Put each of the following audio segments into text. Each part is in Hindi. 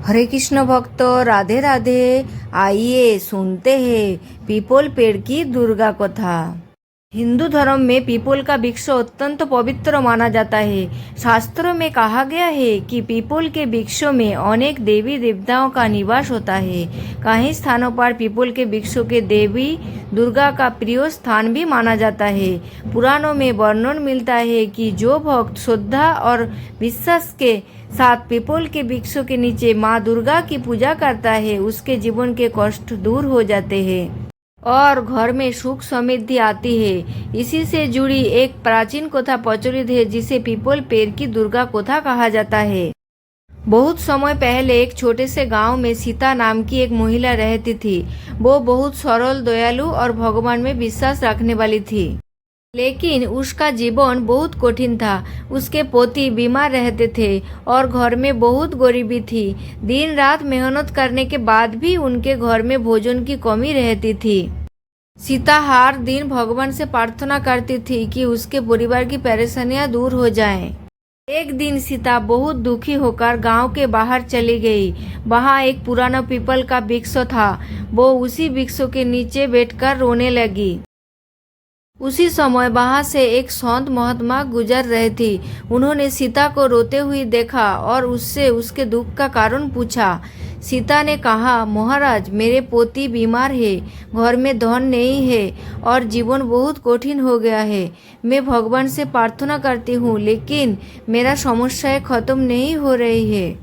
हरे कृष्ण भक्तों, राधे राधे। आइए सुनते हैं पीपल पेड़ की दुर्गा कथा। हिंदू धर्म में पीपल का वृक्ष अत्यंत पवित्र माना जाता है। शास्त्रों में कहा गया है कि पीपल के वृक्षों में अनेक देवी देवताओं का निवास होता है। कई स्थानों पर पीपल के वृक्षों के देवी दुर्गा का प्रिय स्थान भी माना जाता है। पुराणों में वर्णन मिलता है कि जो भक्त श्रद्धा और विश्वास के साथ पीपल के वृक्षों के नीचे माँ दुर्गा की पूजा करता है, उसके जीवन के कष्ट दूर हो जाते हैं और घर में सुख समृद्धि आती है। इसी से जुड़ी एक प्राचीन कथा प्रचलित है, जिसे पीपल पेड़ की दुर्गा कथा कहा जाता है। बहुत समय पहले एक छोटे से गांव में सीता नाम की एक महिला रहती थी। वो बहुत सरल, दयालु और भगवान में विश्वास रखने वाली थी, लेकिन उसका जीवन बहुत कठिन था। उसके पति बीमार रहते थे और घर में बहुत गरीबी थी। दिन रात मेहनत करने के बाद भी उनके घर में भोजन की कमी रहती थी। सीता हर दिन भगवान से प्रार्थना करती थी कि उसके परिवार की परेशानियां दूर हो जाएं। एक दिन सीता बहुत दुखी होकर गांव के बाहर चली गई। वहां एक पुराना पीपल का वृक्ष था। वो उसी वृक्ष के नीचे बैठकर रोने लगी। उसी समय वहां से एक संत महात्मा गुजर रहे थे। उन्होंने सीता को रोते हुए देखा और उससे उसके दुख का कारण पूछा। सीता ने कहा, महाराज, मेरे पति बीमार है, घर में धन नहीं है और जीवन बहुत कठिन हो गया है। मैं भगवान से प्रार्थना करती हूँ, लेकिन मेरा समस्याएं खत्म नहीं हो रही है।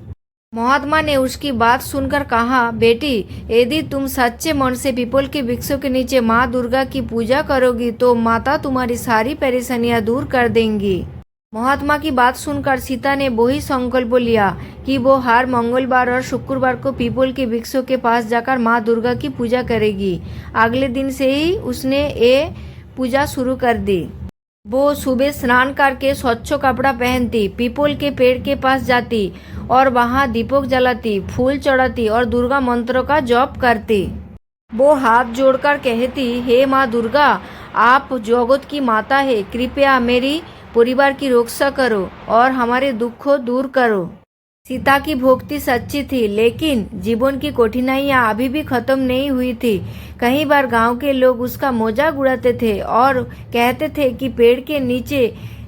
महात्मा ने उसकी बात सुनकर कहा, बेटी, यदि तुम सच्चे मन से पीपल के वृक्षों के नीचे माँ दुर्गा की पूजा करोगी तो माता तुम्हारी सारी परेशानियां दूर कर देंगी। महात्मा की बात सुनकर सीता ने वही संकल्प लिया कि वो हर मंगलवार और शुक्रवार को पीपल के वृक्षों के पास जाकर माँ दुर्गा की पूजा करेगी। अगले दिन से ही उसने ये पूजा शुरू कर दी। वो सुबह स्नान करके स्वच्छ कपड़ा पहनती, पीपल के पेड़ के पास जाती और वहां दीपक जलाती, फूल चढ़ाती और दुर्गा मंत्र का जप करती। वो हाथ जोड़कर कहती, हे माँ दुर्गा, आप जगत की माता है, कृपया मेरी परिवार की रक्षा करो और हमारे दुख दूर करो। सीता की भक्ति सच्ची थी, लेकिन जीवन की कठिनाइयां अभी भी खत्म नहीं हुई थी। कई बार गांव के लोग उसका मजाक उड़ाते थे और कहते थे कि पेड़ के नीचे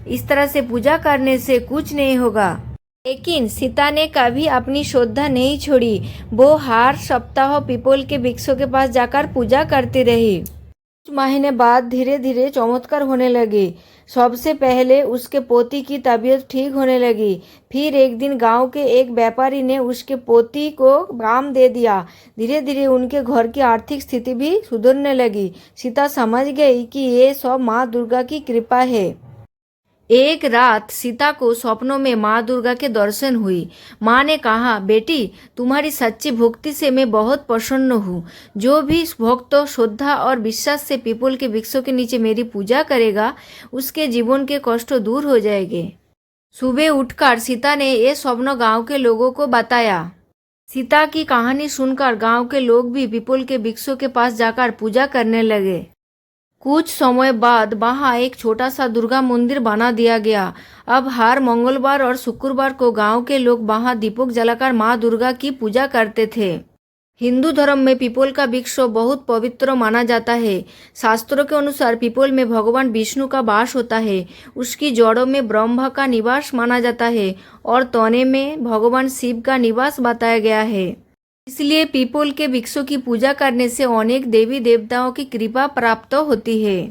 इस तरह से पूजा करने से कुछ नहीं होगा। लेकिन सीता ने कभी अपनी श्रद्धा नहीं छोड़ी। वो हर सप्ताह पीपल के वृक्षों के पास जाकर पूजा करती रही। कुछ महीने बाद धीरे धीरे चमत्कार होने लगे। सबसे पहले उसके पोती की तबीयत ठीक होने लगी। फिर एक दिन गांव के एक व्यापारी ने उसके पोती को काम दे दिया। धीरे धीरे उनके घर की आर्थिक स्थिति भी सुधरने लगी। सीता समझ गई कि ये सब माँ दुर्गा की कृपा है। एक रात सीता को सपनों में माँ दुर्गा के दर्शन हुई। माँ ने कहा, बेटी, तुम्हारी सच्ची भक्ति से मैं बहुत प्रसन्न हूँ। जो भी भक्त श्रद्धा और विश्वास से पीपल के वृक्षों के नीचे मेरी पूजा करेगा, उसके जीवन के कष्ट दूर हो जाएंगे। सुबह उठकर सीता ने ये स्वप्न गांव के लोगों को बताया। सीता की कहानी सुनकर गांव के लोग भी पीपल के वृक्षों के पास जाकर पूजा करने लगे। कुछ समय बाद वहां एक छोटा सा दुर्गा मंदिर बना दिया गया। अब हर मंगलवार और शुक्रवार को गांव के लोग वहां दीपक जलाकर माँ दुर्गा की पूजा करते थे। हिंदू धर्म में पीपल का वृक्ष बहुत पवित्र माना जाता है। शास्त्रों के अनुसार पीपल में भगवान विष्णु का वास होता है। उसकी जड़ों में ब्रह्मा का निवास माना जाता है और तने में भगवान शिव का निवास बताया गया है। इसलिए पीपल के वृक्षों की पूजा करने से अनेक देवी देवताओं की कृपा प्राप्त होती है।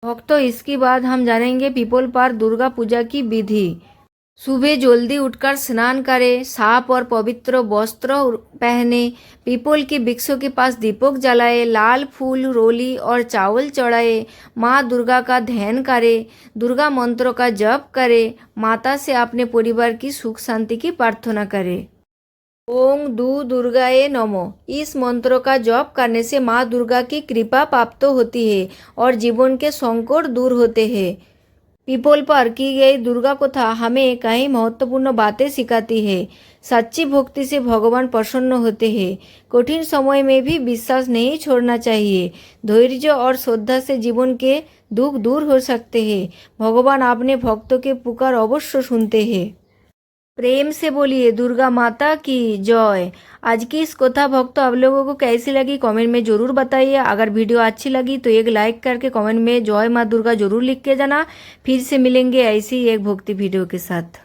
भक्तों, इसके बाद हम जानेंगे पीपल पर दुर्गा पूजा की विधि। सुबह जल्दी उठकर स्नान करें, साफ और पवित्र वस्त्र पहने, पीपल के वृक्षों के पास दीपक जलाए, लाल फूल, रोली और चावल चढ़ाए, माँ दुर्गा का ध्यान करें, दुर्गा मंत्रों का जप करें, माता से अपने परिवार की सुख शांति की प्रार्थना करें। ओम दुर्गाए नमो, इस मंत्र का जप करने से माँ दुर्गा की कृपा प्राप्त होती है और जीवन के संकट दूर होते हैं। पीपल पर की गई दुर्गा कथा हमें कई महत्वपूर्ण बातें सिखाती है। सच्ची भक्ति से भगवान प्रसन्न होते हैं। कठिन समय में भी विश्वास नहीं छोड़ना चाहिए। धैर्य और श्रद्धा से जीवन के दुख दूर हो सकते हैं। भगवान अपने भक्तों के पुकार अवश्य सुनते हैं। प्रेम से बोलिए दुर्गा माता की जय। आज की इस कथा भक्त आप लोगों को कैसी लगी कमेंट में ज़रूर बताइए। अगर वीडियो अच्छी लगी तो एक लाइक करके कमेंट में जय माँ दुर्गा जरूर लिख के जाना। फिर से मिलेंगे ऐसी एक भक्ति वीडियो के साथ।